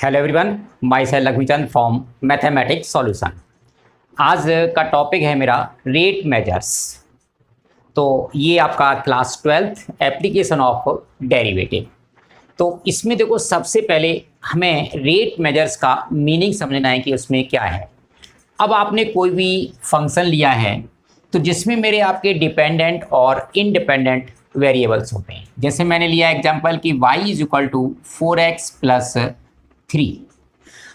Hello everyone, my self Laxmichand from mathematics solution. आज का topic है मेरा रेट मेजर्स। तो ये आपका class 12th application of derivative. तो इसमें देखो, सबसे पहले हमें रेट मेजर्स का मीनिंग समझना है कि उसमें क्या है। अब आपने कोई भी फंक्शन लिया है तो जिसमें मेरे आपके डिपेंडेंट और इंडिपेंडेंट वेरिएबल्स होते हैं। जैसे मैंने लिया एग्जांपल कि y is equal to 4x plus 3।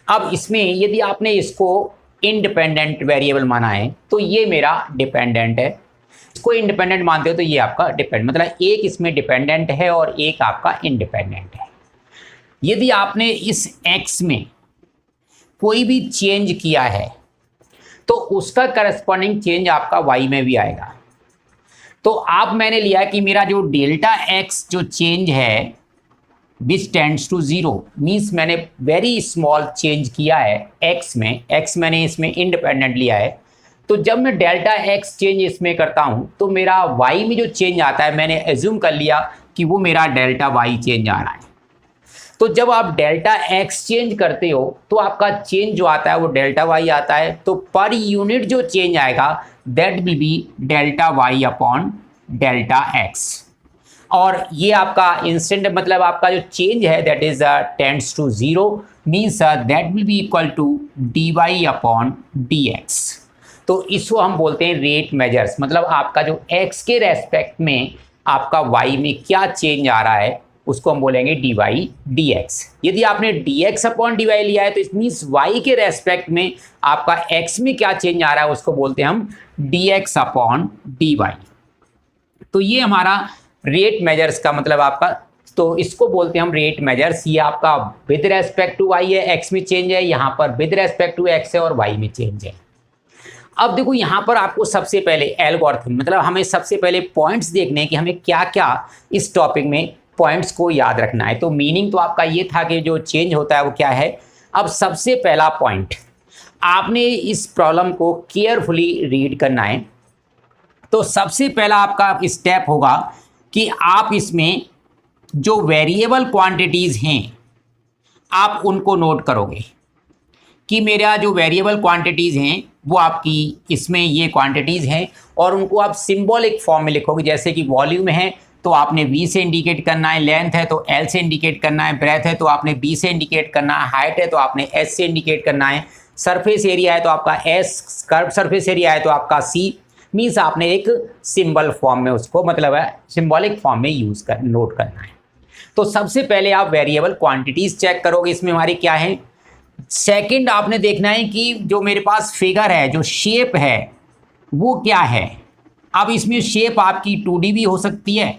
अब इसमें यदि आपने इसको इंडिपेंडेंट वेरिएबल माना है तो ये मेरा डिपेंडेंट है, इसको इंडिपेंडेंट मानते हो तो ये आपका डिपेंड, मतलब एक इसमें डिपेंडेंट है और एक आपका इंडिपेंडेंट है। यदि आपने इस x में कोई भी चेंज किया है तो उसका करस्पॉन्डिंग चेंज आपका y में भी आएगा। तो आप मैंने लिया कि मेरा जो डेल्टा x जो चेंज है विच टेंड्स टू 0 मीन्स मैंने वेरी स्मॉल चेंज किया है x में, x मैंने इसमें इंडिपेंडेंट लिया है। तो जब मैं डेल्टा x चेंज इसमें करता हूं तो मेरा y में जो चेंज आता है मैंने एज्यूम कर लिया कि वो मेरा डेल्टा y चेंज आ रहा है। तो जब आप डेल्टा x चेंज करते हो तो आपका चेंज जो आता है वो डेल्टा y आता है। तो पर यूनिट जो चेंज आएगा that will B delta y upon delta x। और ये आपका इंस्टेंट मतलब आपका जो चेंज है that is tends to 0 means that will be equal to dy upon dx। तो इसको हम बोलते हैं रेट मेजर्स, मतलब आपका जो x के रेस्पेक्ट में आपका y में क्या चेंज आ रहा है उसको हम बोलेंगे dy dx। यदि आपने dx अपॉन dy लिया है तो इट मीन्स y के रेस्पेक्ट में आपका x में क्या चेंज आ रहा है उसको बोलते हैं हम dx अपॉन dy। तो ये हमारा रेट मेजर्स का मतलब आपका, तो इसको बोलते हैं हम रेट मेजर्स। ये आपका विद रेस्पेक्ट टू y है, x में चेंज है, यहाँ पर विद रेस्पेक्ट टू x है और y में चेंज है। अब देखो यहाँ पर आपको सबसे पहले एल्गोरिथम, मतलब हमें सबसे पहले पॉइंट्स देखने हैं कि हमें क्या क्या इस टॉपिक में पॉइंट्स को याद रखना है। तो मीनिंग तो आपका ये था कि जो चेंज होता है वो क्या है। अब सबसे पहला पॉइंट, आपने इस प्रॉब्लम को केयरफुली रीड करना है। तो सबसे पहला आपका स्टेप होगा कि आप इसमें जो वेरिएबल क्वांटिटीज़ हैं आप उनको नोट करोगे कि मेरा जो वेरिएबल क्वांटिटीज़ हैं वो आपकी इसमें ये क्वांटिटीज़ हैं और उनको आप सिंबॉलिक फॉर्म में लिखोगे। जैसे कि वॉल्यूम है तो आपने V से इंडिकेट करना है, लेंथ है तो L से इंडिकेट करना है, ब्रेथ है तो आपने B से इंडिकेट करना है, हाइट है तो आपने S से इंडिकेट करना है, सरफेस एरिया है तो आपका S, कर्व सरफेस एरिया है तो आपका C। मीन्स आपने एक सिंबल फॉर्म में उसको, मतलब है सिंबॉलिक फॉर्म में यूज़ कर नोट करना है। तो सबसे पहले आप वेरिएबल क्वांटिटीज़ चेक करोगे इसमें हमारी क्या है। सेकंड आपने देखना है कि जो मेरे पास फिगर है, जो शेप है वो क्या है। अब इसमें शेप आपकी 2D भी हो सकती है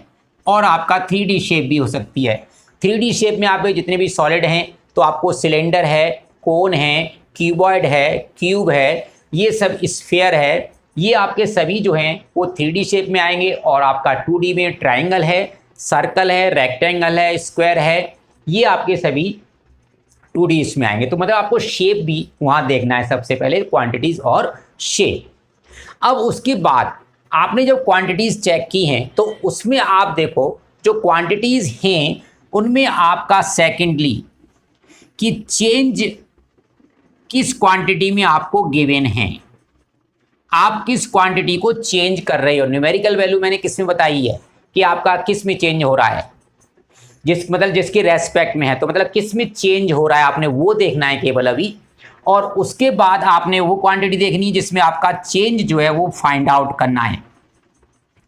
और आपका 3D शेप भी हो सकती है। 3D शेप में आप जितने भी सॉलिड हैं तो आपको सिलेंडर है, कोन है, क्यूबॉइड है, क्यूब है, ये सब स्फीयर है, ये आपके सभी जो हैं वो 3D शेप में आएंगे। और आपका 2D में ट्राइंगल है, सर्कल है, रेक्टेंगल है, स्क्वायर है, ये आपके सभी 2D इसमें आएंगे। तो मतलब आपको शेप भी वहाँ देखना है सबसे पहले, क्वांटिटीज़ और शेप। अब उसके बाद आपने जब क्वांटिटीज़ चेक की हैं तो उसमें आप देखो जो क्वांटिटीज़ हैं उनमें आपका सेकेंडली कि चेंज किस क्वांटिटी में आपको गिवन है, आप किस क्वांटिटी को चेंज कर रहे हो। न्यूमेरिकल वैल्यू मैंने किस में बताई है कि आपका किस में चेंज हो रहा है, मतलब जिसके रेस्पेक्ट में है, तो मतलब किस में चेंज हो रहा है आपने वो देखना है केवल अभी। और उसके बाद आपने वो क्वांटिटी देखनी है जिसमें आपका चेंज जो है वो फाइंड आउट करना है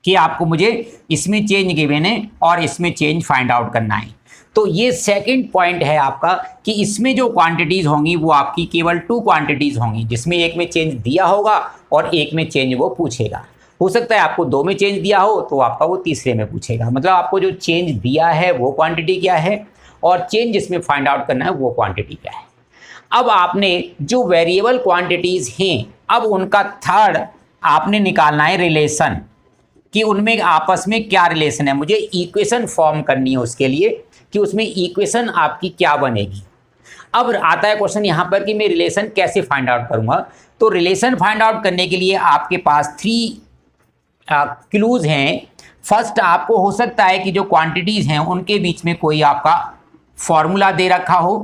कि आपको मुझे इसमें चेंज गिवन है और इसमें चेंज फाइंड आउट करना है। तो ये सेकंड पॉइंट है आपका कि इसमें जो क्वांटिटीज़ होंगी वो आपकी केवल 2 क्वांटिटीज़ होंगी, जिसमें एक में चेंज दिया होगा और एक में चेंज वो पूछेगा। हो सकता है आपको 2 में चेंज दिया हो तो आपका वो तीसरे में पूछेगा। मतलब आपको जो चेंज दिया है वो क्वांटिटी क्या है और चेंज जिसमें फाइंड आउट करना है वो क्वांटिटी क्या है। अब आपने जो वेरिएबल क्वांटिटीज़ हैं अब उनका थर्ड आपने निकालना है रिलेशन, कि उनमें आपस में क्या रिलेशन है। मुझे इक्वेशन फॉर्म करनी है उसके लिए कि उसमें इक्वेशन आपकी क्या बनेगी। अब आता है क्वेश्चन यहाँ पर कि मैं रिलेशन कैसे फाइंड आउट करूँगा। तो रिलेशन फाइंड आउट करने के लिए आपके पास 3 क्लूज हैं। फर्स्ट आपको हो सकता है कि जो क्वांटिटीज़ हैं उनके बीच में कोई आपका फॉर्मूला दे रखा हो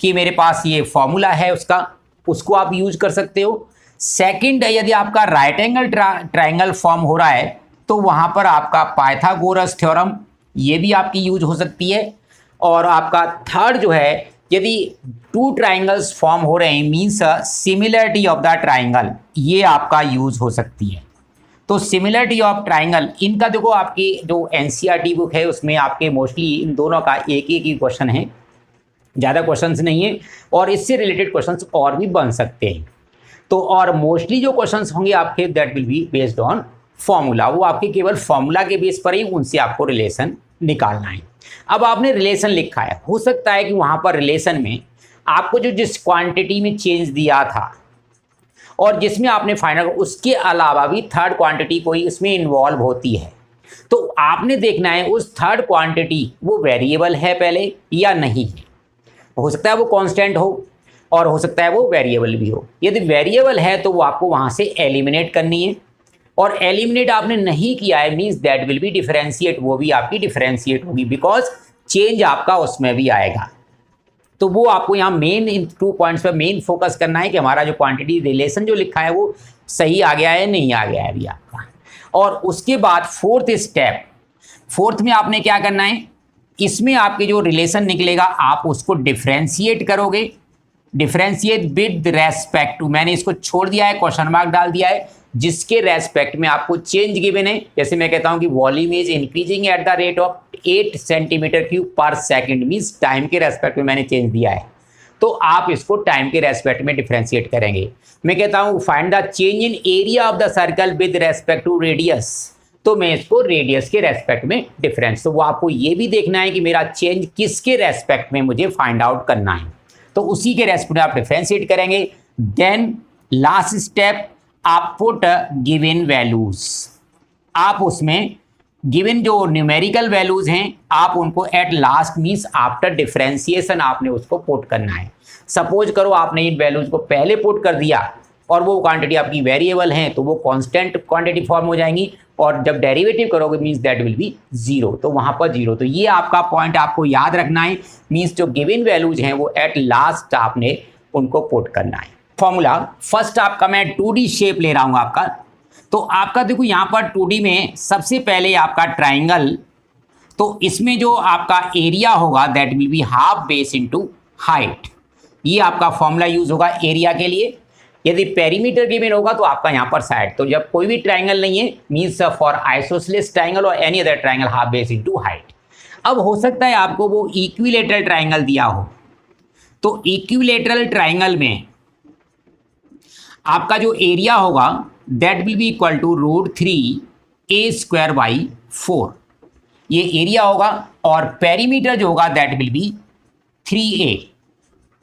कि मेरे पास ये फॉर्मूला है उसका, उसको आप यूज कर सकते हो। सेकंड, यदि आपका राइट एंगल ट्राइंगल फॉर्म हो रहा है तो वहाँ पर आपका पाइथागोरस थ्योरम ये भी आपकी यूज हो सकती है। और आपका थर्ड जो है, यदि टू ट्राइंगल्स फॉर्म हो रहे हैं means similarity of the triangle, ये आपका यूज हो सकती है। तो सिमिलरिटी ऑफ ट्राइंगल, इनका देखो आपकी जो एनसीईआरटी बुक है उसमें आपके मोस्टली इन दोनों का एक एक ही क्वेश्चन है, ज़्यादा क्वेश्चंस नहीं है, और इससे रिलेटेड क्वेश्चंस और भी बन सकते हैं। तो और मोस्टली जो क्वेश्चंस होंगे आपके that will be based on formula, वो आपके केवल फॉर्मूला के बेस पर ही उनसे आपको रिलेशन निकालना है। अब आपने रिलेशन लिखा है, हो सकता है कि वहाँ पर रिलेशन में आपको जो जिस क्वांटिटी में चेंज दिया था और जिसमें आपने फाइनल, उसके अलावा भी थर्ड क्वांटिटी कोई इसमें इन्वॉल्व होती है। तो आपने देखना है उस थर्ड क्वांटिटी वो वेरिएबल है पहले या नहीं है। हो सकता है वो कांस्टेंट हो और हो सकता है वो वेरिएबल भी हो। यदि वेरिएबल है तो वो आपको वहाँ से एलिमिनेट करनी है, और एलिमिनेट आपने नहीं किया है means that will B differentiate, वो भी आपकी डिफरेंशिएट होगी बिकॉज चेंज आपका उसमें भी आएगा। तो वो आपको यहाँ मेन इन 2 पॉइंट्स पर मेन फोकस करना है कि हमारा जो क्वांटिटी रिलेशन जो लिखा है वो सही आ गया है नहीं आ गया है अभी आपका। और उसके बाद फोर्थ स्टेप, फोर्थ में आपने क्या करना है, इसमें आपके जो रिलेशन निकलेगा आप उसको डिफरेंशिएट करोगे। डिफरेंशिएट विद रेस्पेक्ट टू, मैंने इसको छोड़ दिया है, क्वेश्चन मार्क डाल दिया है, जिसके रेस्पेक्ट में आपको चेंज गिवन है। जैसे मैं कहता हूं कि volume is increasing at the rate of 8 centimetre cube पर सेकंड, मीन्स टाइम के रेस्पेक्ट में मैंने चेंज दिया है, तो आप इसको टाइम के रेस्पेक्ट में डिफरेंशिएट करेंगे। मैं कहता हूं find the change in area of the circle with respect to radius, तो मैं इसको रेडियस के रेस्पेक्ट में डिफरेंस, तो वो आपको ये भी देखना है कि मेरा चेंज किसके रेस्पेक्ट में मुझे फाइंड आउट करना है, तो उसी के रेस्पेक्ट में आप डिफरेंशिएट करेंगे। देन लास्ट स्टेप, आप पुट गिवन वैल्यूज, आप उसमें गिवन जो न्यूमेरिकल वैल्यूज हैं आप उनको at last means after differentiation आपने उसको पुट करना है। सपोज करो आपने इन वैल्यूज को पहले पुट कर दिया और वो क्वांटिटी आपकी वेरिएबल हैं तो वो कांस्टेंट क्वांटिटी फॉर्म हो जाएंगी, और जब डेरिवेटिव करोगे मीन्स दैट विल बी 0, तो वहाँ पर 0। तो ये आपका पॉइंट आपको याद रखना है, मीन्स जो गिवन वैल्यूज हैं वो एट लास्ट आपने उनको पुट करना है। फॉर्मूला फर्स्ट आपका मैं 2D शेप ले रहा हूँ आपका, तो आपका देखो यहाँ पर 2D में सबसे पहले आपका ट्राइंगल, तो इसमें जो आपका एरिया होगा that will be half base into height, ये आपका फॉर्मूला यूज होगा एरिया के लिए। यदि पेरीमीटर गिवन होगा तो आपका यहाँ पर साइड, तो जब कोई भी ट्राइंगल नहीं है मीन्स फॉर आइसोसेलेस ट्राइंगल और any other triangle half base into height. अब हो सकता है आपको वो इक्विलेटरल ट्राइंगल दिया हो, तो इक्विलेटरल ट्राइंगल में आपका जो एरिया होगा that will be equal to √3a² / 4, ये एरिया होगा, और पेरीमीटर जो होगा दैट विल बी 3a,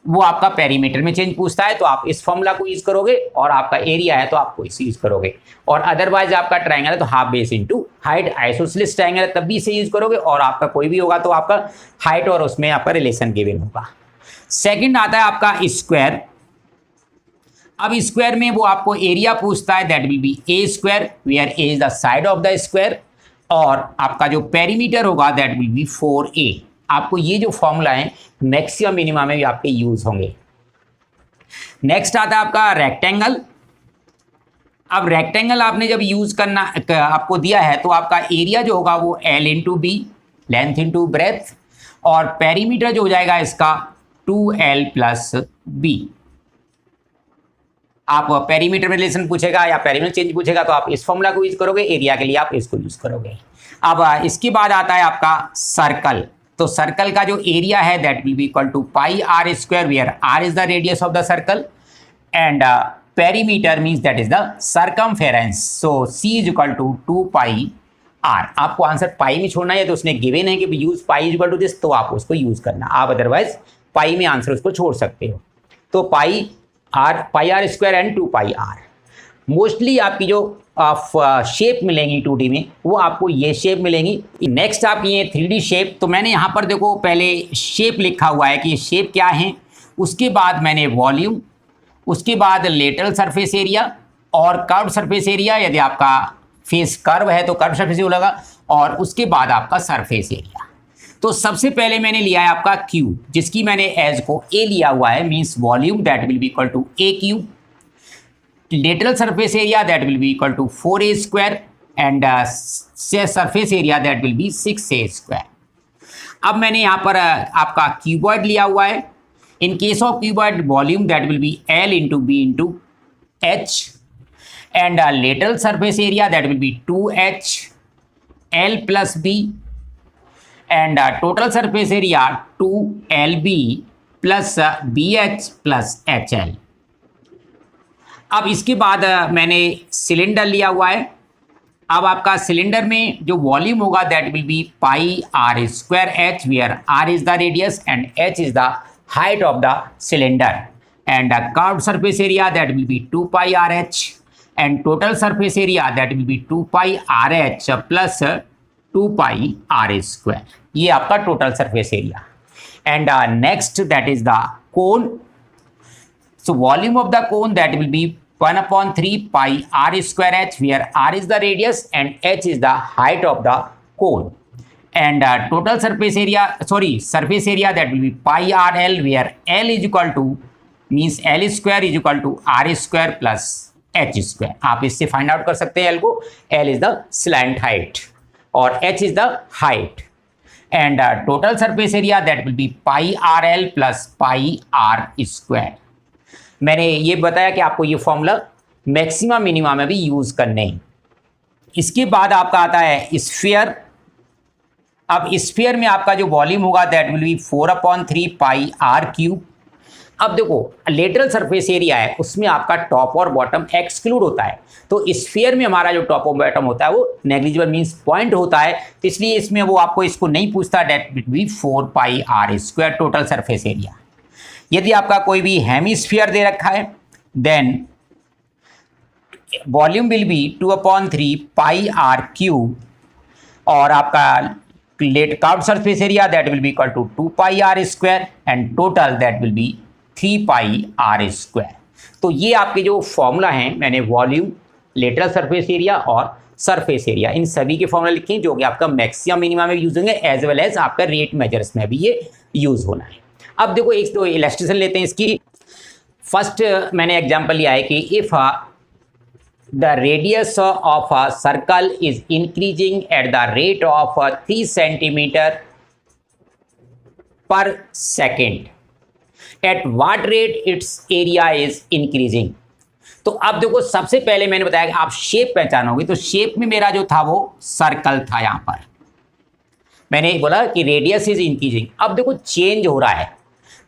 वो आपका पेरीमीटर में चेंज पूछता है तो आप इस फॉर्मूला को यूज करोगे, और आपका एरिया है तो आपको इसे यूज करोगे, और अदरवाइज आपका ट्राइंगल है तो half base into height, isosceles triangle है तब भी इसे यूज करोगे, और आपका कोई भी होगा तो आपका हाइट और उसमें आपका रिलेशन गिवन होगा। सेकंड आता है आपका स्क्वायर। अब स्क्वायर में वो आपको एरिया पूछता है that will be a² where a is the side of the square, और आपका जो पेरीमीटर होगा दैट विल बी 4a। आपको ये जो फॉर्मूला है मैक्सिमम मिनिमम में भी आपके यूज होंगे। नेक्स्ट आता है आपका रेक्टेंगल। अब रेक्टेंगल आपने जब यूज करना आपको दिया है तो आपका एरिया जो होगा वो L into B, length into breadth, और पेरीमीटर जो हो जाएगा इसका 2L + b। आप पेरीमीटर में रिलेशन पूछेगा या पेरीमीटर चेंज पूछेगा तो आप इस फॉर्मूला को यूज करोगे, एरिया के लिए आप इसको यूज करोगे। अब इसके बाद आता है आपका सर्कल। तो सर्कल का जो एरिया है that will be equal to πr² where r is the radius of the circle, and perimeter means that is the circumference, so c is equal to 2πr। आपको आंसर पाई में छोड़ना है, तो उसने गिवन है कि use pi is equal to this, तो आप उसको यूज करना, आप अदरवाइज पाई में आंसर उसको छोड़ सकते हो। तो πr² एंड 2πr। मोस्टली आपकी जो शेप मिलेंगी 2D में वो आपको ये शेप मिलेंगी। नेक्स्ट आप ये 3D शेप, तो मैंने यहाँ पर देखो पहले शेप लिखा हुआ है कि ये शेप क्या है, उसके बाद मैंने वॉल्यूम, उसके बाद लेटरल सरफेस एरिया और कर्व सरफेस एरिया, यदि आपका फेस कर्व है तो कर्व सरफेस एरिया होगा, और उसके बाद आपका सरफेस एरिया। तो सबसे पहले मैंने लिया है आपका क्यू, जिसकी मैंने एज को ए लिया हुआ है, means volume that will be equal to A cube, lateral surface area that will be equal to 4a square and surface area that will be 6a square. अब मैंने यहाँ पर आपका क्यूबॉइड लिया हुआ है। In case of cuboid volume that will be L into B into H and lateral surface area that will be 2h L plus B and total surface area 2LB plus BH plus HL। अब इसके बाद मैंने cylinder लिया हुआ है। अब आपका cylinder में जो वॉल्यूम होगा that will be pi R square H, where R is the radius and H is the height of the cylinder and curved surface area that will be 2 pi R H and total surface area that will be 2 pi R H plus 2 pi R square. ये आपका total surface area and next that is the cone. So volume of the cone that will be 1/3 pi r square h, where r is the radius and h is the height of the cone and total surface area that will be pi r l, where l is equal to means l square is equal to r square plus h square। आप इससे find out कर सकते हैं l को। l is the slant height और h is the height and total surface area that will be pi r l plus pi r square। मैंने ये बताया कि आपको ये फॉर्मूला मैक्सिमम मिनिमम में भी यूज करने हैं। इसके बाद आपका आता है स्फीयर। अब स्फीयर में आपका जो वॉल्यूम होगा that will be 4/3 pi R cube. अब देखो लेटरल सरफेस एरिया है, उसमें आपका टॉप और बॉटम एक्सक्लूड होता है, तो स्फीयर में हमारा जो टॉप और बॉटम होता है वो नेग्लिजिबल मीन्स पॉइंट होता है, तो इसलिए इसमें वो आपको इसको नहीं पूछता, that will be 4 pi R square total surface area. यदि आपका कोई भी हेमिस्फीयर दे रखा है then volume will be 2/3 pi R cube और आपका curved surface area that will be equal to 2 pi R square and total that will be 3 pi R square. तो ये आपके जो फॉर्मूला हैं, मैंने वॉल्यूम, लेटरल सरफेस एरिया और surface area, इन सभी के फॉर्मूला लिखे हैं जो कि आपका मैक्सिमम मिनिमम में यूज होंगे एज वेल एज आपका रेट मेजर्स में भी ये यूज होना है। अब देखो एक तो इलस्ट्रेशन लेते हैं इसकी। फर्स्ट मैंने एग्जांपल लिया है कि if the radius of a circle is increasing at the rate of 3 centimetre per second, at what rate its area is increasing. तो अब देखो सबसे पहले मैंने बताया कि आप शेप पहचानोगे, तो शेप में मेरा जो था वो सर्कल था। यहां पर मैंने बोला कि रेडियस इज इंक्रीजिंग। अब देखो चेंज हो रहा है,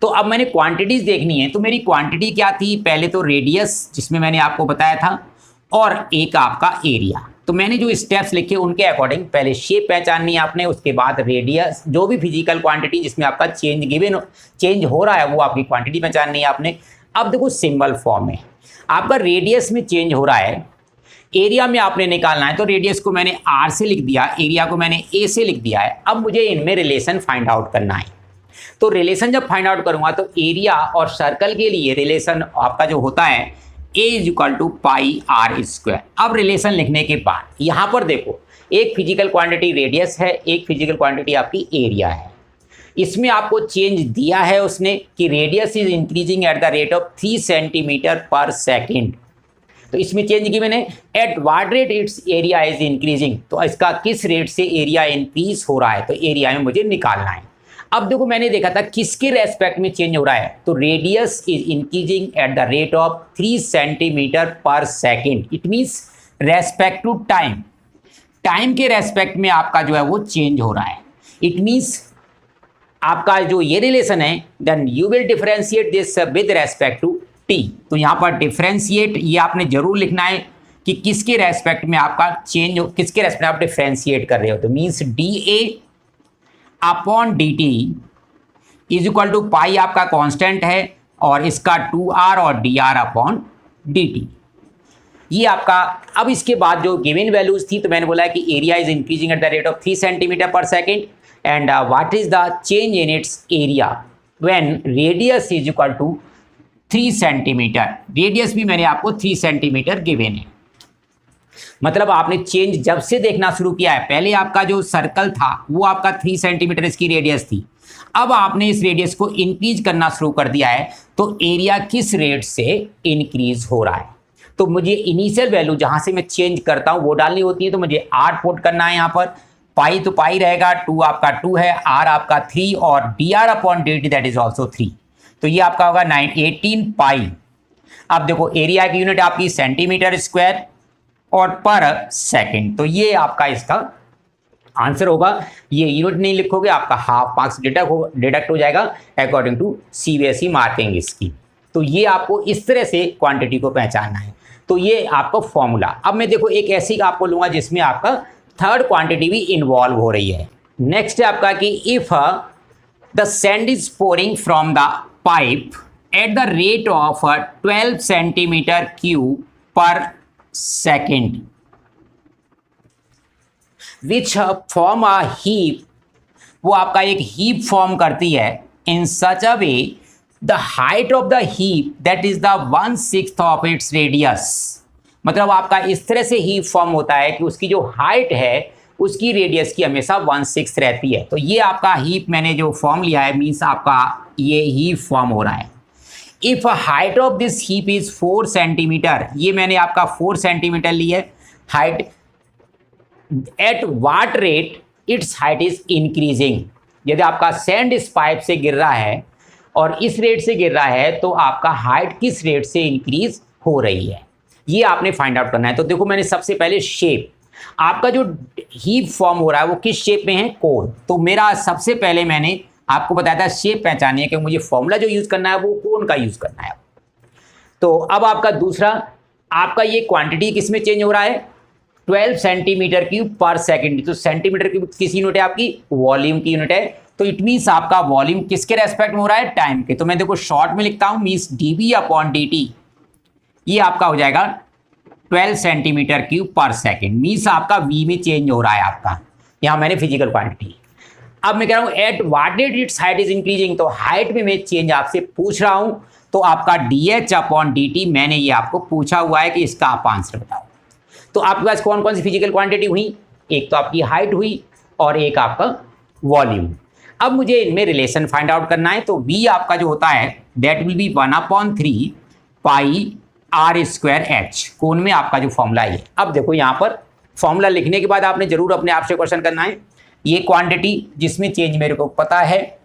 तो अब मैंने क्वांटिटीज देखनी है। तो मेरी क्वांटिटी क्या थी, पहले तो रेडियस जिसमें मैंने आपको बताया था और एक आपका एरिया। तो मैंने जो स्टेप्स लिखे उनके अकॉर्डिंग पहले शेप पहचाननी है आपने, उसके बाद रेडियस, जो भी फिजिकल क्वांटिटी जिसमें आपका चेंज हो रहा है वो आपकी क्वांटिटी पहचाननी है आपने। अब देखो सिंबल फॉर्म में आपका रेडियस में चेंज हो रहा है, एरिया में आपने निकालना है, तो रेडियस को मैंने r से लिख दिया, एरिया को मैंने a से लिख दिया है। अब मुझे इनमें रिलेशन फाइंड आउट करना है। तो रिलेशन जब फाइंड आउट करूंगा तो एरिया और सर्कल के लिए रिलेशन आपका जो होता है a is equal to pi R square. अब रिलेशन लिखने के बाद यहाँ पर देखो एक फिजिकल क्वांटिटी रेडियस है, एक फिजिकल क्वांटिटी आपकी एरिया है। इसमें आपको चेंज दिया है उसने कि radius is increasing at the rate of 3 centimetre per second. तो इसमें चेंज की मैंने eight what rate its area is increasing, तो इसका किस रेट से एरिया इंक्रीज हो रहा है, तो एरिया में मुझे निकालना है। अब देखो मैंने देखा था किसके रेस्पेक्ट में चेंज हो रहा है, तो radius is increasing at the rate of 3 centimetre per second. It means respect to time, time के रेस्पेक्ट में आपका जो है वो चेंज हो रहा है। इट मीन्स आपका जो ये रिलेशन है then you will differentiate this with respect to T. तो यहाँ पर डिफरेंशिएट ये आपने जरूर लिखना है कि किसके रेस्पेक्ट में आपका चेंज हो, किसके रेस्पेक्ट में आप डिफरेंशिएट कर रहे हो। तो means D A upon D T is equal to pi आपका कांस्टेंट है और इसका 2r और dr अपॉन dt ये आपका। अब इसके बाद जो गिवन वैल्यूज थी तो मैंने बोला कि area is increasing at the rate of 3 centimetre per second and what is the change in its area when radius is equal to 3 centimetre. Radius भी मैंने आपको 3 सेंटीमीटर गिवन है। मतलब आपने चेंज जब से देखना शुरू किया है, पहले आपका जो सर्कल था वो आपका 3 सेंटीमीटर इसकी रेडियस थी, अब आपने इस रेडियस को इंक्रीज करना शुरू कर दिया है, तो एरिया किस रेट से इंक्रीज हो रहा है। तो मुझे इनिशियल वैल्यू जहां से मैं चेंज करता हूं वो डालनी होती है, तो मुझे आर पुट करना है यहाँ पर, पाई तो पाई रहेगा, 2 आपका 2 है, आर आपका 3 और D R upon D T that is also 3, तो ये आपका होगा 18 पाई। अब देखो एरिया की यूनिट आपकी सेंटीमीटर स्क्वायर और पर सेकंड, तो ये आपका इसका आंसर होगा। ये यूनिट नहीं लिखोगे आपका हाफ मार्क्स डिडक्ट हो जाएगा according to CBSE marking scheme. तो ये आपको इस तरह से क्वांटिटी को पहचानना है। तो ये आपका फॉर्मूला। अब मैं देखो एक ऐसी आपको लूंगा जिसमें आपका थर्ड क्वांटिटी भी इन्वॉल्व हो रही है। नेक्स्ट है आपका कि if the sand is pouring from the pipe at the rate of 12 centimetre cube per second which form a heap, वो आपका एक हीप फॉर्म करती है in such a way the height of the heap that is the 1/6 of its radius. मतलब आपका इस तरह से हीप फॉर्म होता है कि उसकी जो हाइट है उसकी रेडियस की हमेशा 1/6 रहती है। तो ये आपका हीप मैंने जो फॉर्म लिया है मीन्स आपका ये हीप फॉर्म हो रहा है। If height of this heap is 4 centimetre, ये मैंने आपका 4 सेंटीमीटर ली है height, at what rate its height is increasing. यदि आपका सैंड इस पाइप से गिर रहा है और इस रेट से गिर रहा है तो आपका हाइट किस रेट से इंक्रीज हो रही है, ये आपने फाइंड आउट करना है। तो देखो मैंने सबसे पहले शेप, आपका जो हीप फॉर्म हो रहा है वो किस शेप में है, कोन। तो मेरा सबसे पहले मैंने आपको बताया था शेप पहचानी है कि मुझे फॉर्मूला जो यूज करना है वो कोन का यूज करना है। तो अब आपका दूसरा, आपका ये क्वांटिटी किस में चेंज हो रहा है, 12 सेंटीमीटर क्यूब पर सेकंड। तो सेंटीमीटर क्यूब किस यूनिट है आपकी, वॉल्यूम की यूनिट है। तो इट मीन्स आपका वॉल्यूम किसके रेस्पेक्ट में हो रहा है, टाइम के। तो मैं देखो शॉर्ट में लिखता हूं मीन्स डीबी अपॉन डी, ये आपका हो जाएगा 12 centimetre cube per second. Means आपका वी में चेंज हो रहा है आपका, यहां मैंने फिजिकल क्वांटिटी। अब मैं कह रहा हूं eight what rate its height is increasing, तो हाइट में मैं चेंज आपसे पूछ रहा हूं, तो आपका D H upon D T मैंने ये आपको पूछा हुआ है कि इसका आप आंसर बताओ। तो आपके पास कौन कौन सी फिजिकल क्वांटिटी हुई, एक तो आपकी हाइट हुई और एक आपका वॉल्यूम। अब मुझे इनमें रिलेशन फाइंड आउट करना है। तो v आपका जो होता है that will be 1/3 pi R square H, कोण में आपका जो फॉर्मूला है। अब देखो यहाँ पर फॉर्मूला लिखने के बाद आपने जरूर अपने आप से क्वेश्चन करना है, ये क्वांटिटी जिसमें चेंज मेरे को पता है,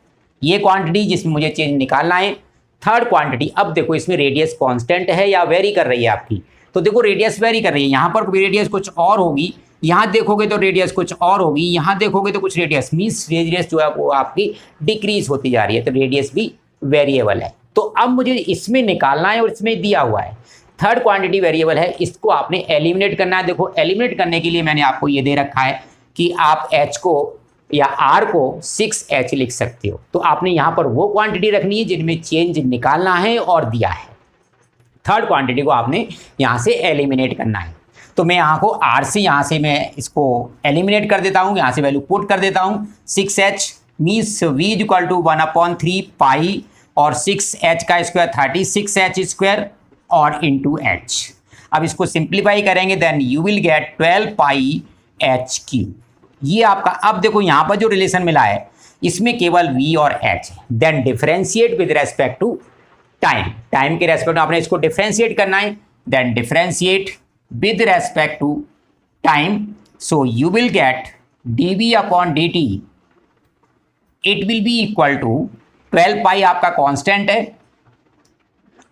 ये क्वांटिटी जिसमें मुझे चेंज निकालना है, थर्ड क्वांटिटी। अब देखो इसमें रेडियस कांस्टेंट है या वेरी कर रही है आपकी, तो देखो रेडियस वेरी कर रही है, यहाँ पर रेडियस कुछ और होगी, यहाँ देखोगे तो रेडियस कुछ और होगी, यहाँ देखोगे तो कुछ रेडियस, मीन्स रेडियस जो है वो आपकी डिक्रीज होती जा रही है, तो रेडियस भी वेरिएबल है। तो अब मुझे इसमें निकालना है और इसमें दिया हुआ है थर्ड क्वांटिटी वेरिएबल है, इसको आपने एलिमिनेट करना है। देखो एलिमिनेट करने के लिए मैंने आपको ये दे रखा है कि आप h को या r को 6h लिख सकते हो। तो आपने यहाँ पर वो क्वांटिटी रखनी है जिनमें चेंज निकालना है और दिया है, थर्ड क्वांटिटी को आपने यहाँ से एलिमिनेट करना है। तो मैं यहाँ को r से यहाँ से मैं इसको एलिमिनेट कर देता हूँ, यहाँ से वैल्यू पुट कर देता हूँ 6h means v is equal to 1/3 pi और 6h का स्क्वायर 36h स्क्वायर और इंटू h। अब इसको सिंप्लीफाई करेंगे then you will get 12 pi h cube. ये आपका, अब देखो यहाँ पर जो रिलेशन मिला है इसमें केवल v और h है। Then differentiate with respect to time, time के रेस्पेक्ट में आपने इसको डिफरेंशिएट करना है। Then differentiate with respect to time, so you will get dv upon dt, it will be equal to 12 pi आपका कांस्टेंट है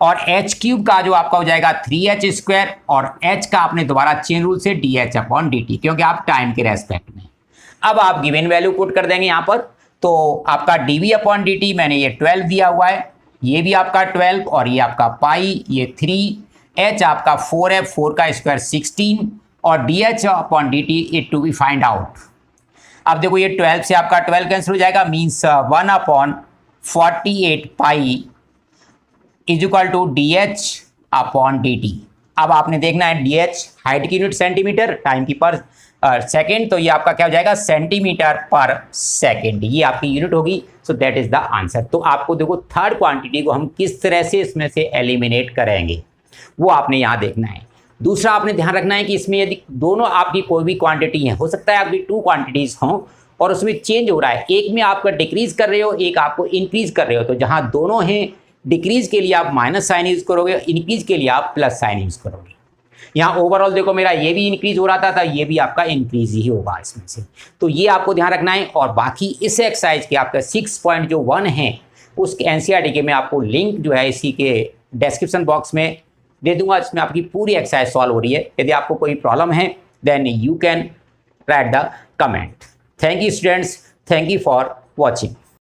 और h क्यूब का जो आपका हो जाएगा 3h स्क्वायर और h का आपने दोबारा चेन रूल से dh अपॉन dt, क्योंकि आप टाइम के रेस्पेक्ट में। अब आप गिवन वैल्यू पुट कर देंगे यहाँ पर, तो आपका dv अपॉन dt मैंने ये 12 दिया हुआ है, ये भी आपका 12 और ये आपका पाई, ये 3, h आपका 4 है, 4 का स्क्वायर 16 और dh upon dt it to be find out. अब देखो ये 12 से आपका 12 कैंसिल हो जाएगा, means 1/48 pi is equal to dh upon dt। अब आपने देखना है dh हाइट की यूनिट सेंटीमीटर, टाइम की पर सेकेंड, तो ये आपका क्या हो जाएगा सेंटीमीटर पर सेकेंड, ये आपकी यूनिट होगी। So that is the answer. तो आपको देखो थर्ड क्वांटिटी को हम किस तरह से इसमें से एलिमिनेट करेंगे वो आपने यहाँ देखना है। दूसरा आपने ध्यान रखना है कि इसमें यदि दोनों आपकी कोई भी क्वांटिटी है, हो सकता है आपकी 2 क्वांटिटीज़ हों और उसमें चेंज हो रहा है, एक में आपका डिक्रीज़ कर रहे हो, एक आपको इंक्रीज़ कर रहे हो, तो जहाँ दोनों हैं डिक्रीज़ के लिए आप माइनस साइन यूज़ करोगे, इंक्रीज़ के लिए आप प्लस साइन यूज़ करोगे। यहाँ ओवरऑल देखो मेरा ये भी इंक्रीज़ हो रहा था ये भी आपका इंक्रीज़ ही होगा इसमें से, तो ये आपको ध्यान रखना है। और बाकी इस एक्सरसाइज के आपका 6.1 है उस एनसीईआरटी के मैं आपको लिंक जो है इसी के डिस्क्रिप्शन बॉक्स में दे दूंगा, इसमें आपकी पूरी एक्सरसाइज सॉल्व हो रही है। यदि आपको कोई प्रॉब्लम है then you can write the comment. Thank you students, thank you for watching.